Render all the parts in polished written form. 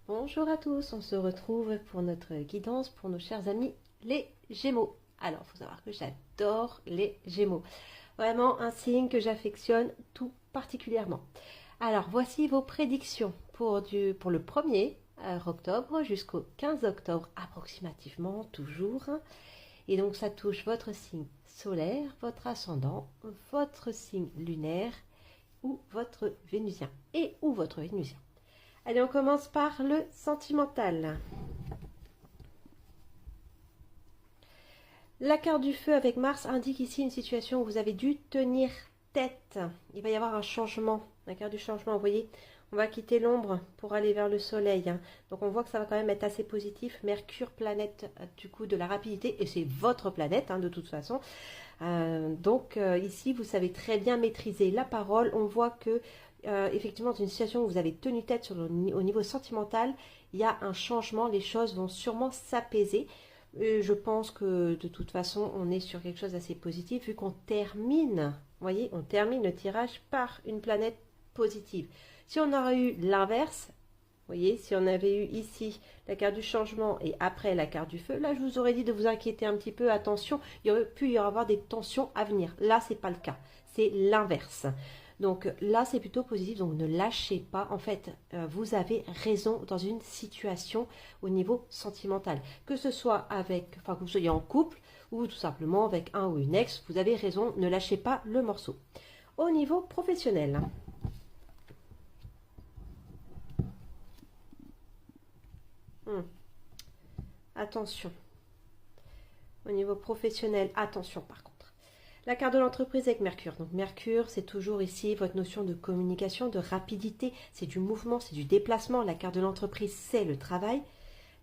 Bonjour à tous, on se retrouve pour notre guidance pour nos chers amis les Gémeaux. Alors, il faut savoir que j'adore les Gémeaux. Vraiment un signe que j'affectionne tout particulièrement. Alors, voici vos prédictions pour le 1er octobre jusqu'au 15 octobre approximativement, toujours. Et donc, ça touche votre signe solaire, votre ascendant, votre signe lunaire ou votre vénusien et ou votre vénusien. Allez, on commence par le sentimental. La carte du feu avec Mars indique ici une situation où vous avez dû tenir tête. Il va y avoir un changement. La carte du changement, vous voyez, on va quitter l'ombre pour aller vers le soleil. Donc on voit que ça va quand même être assez positif. Mercure, planète du coup de la rapidité, et c'est votre planète de toute façon. Donc ici, vous savez très bien maîtriser la parole. On voit que effectivement, dans une situation où vous avez tenu tête au niveau sentimental, il y a un changement, les choses vont sûrement s'apaiser. Je pense que de toute façon, on est sur quelque chose d'assez positif, vu qu'on termine, vous voyez, on termine le tirage par une planète positive. Si on aurait eu l'inverse, vous voyez, si on avait eu ici la carte du changement et après la carte du feu, là je vous aurais dit de vous inquiéter un petit peu, attention, il aurait pu y avoir des tensions à venir. Là, c'est pas le cas, c'est l'inverse. Donc là, c'est plutôt positif, donc ne lâchez pas. En fait, vous avez raison dans une situation au niveau sentimental. Que ce soit avec, enfin, que vous soyez en couple ou tout simplement avec un ou une ex, vous avez raison, ne lâchez pas le morceau. Au niveau professionnel. Attention. Au niveau professionnel, attention par contre. La carte de l'entreprise avec Mercure. Donc Mercure, c'est toujours ici votre notion de communication, de rapidité, c'est du mouvement, c'est du déplacement. La carte de l'entreprise, c'est le travail.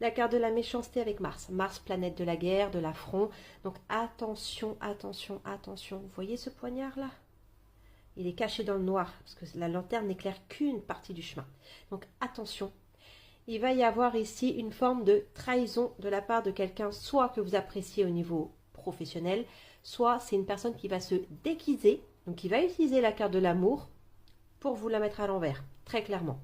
La carte de la méchanceté avec Mars. Mars, planète de la guerre, de l'affront. Donc attention, attention, attention. Vous voyez ce poignard là? Il est caché dans le noir, parce que la lanterne n'éclaire qu'une partie du chemin. Donc attention. Il va y avoir ici une forme de trahison de la part de quelqu'un, soit que vous appréciez au niveau professionnel, soit c'est une personne qui va se déguiser, donc qui va utiliser la carte de l'amour pour vous la mettre à l'envers, très clairement.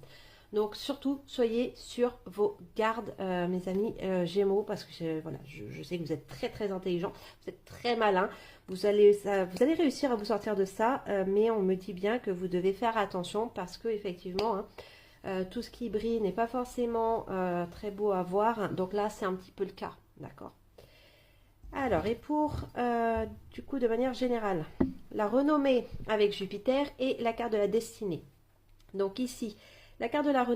Donc surtout, soyez sur vos gardes, mes amis Gémeaux, parce que je sais que vous êtes très très intelligents, vous êtes très malins, vous allez réussir à vous sortir de ça, mais on me dit bien que vous devez faire attention parce que effectivement, tout ce qui brille n'est pas forcément très beau à voir, donc là c'est un petit peu le cas, d'accord? Alors, et pour, du coup, de manière générale, la renommée avec Jupiter et la carte de la destinée. Donc ici, la carte de la renommée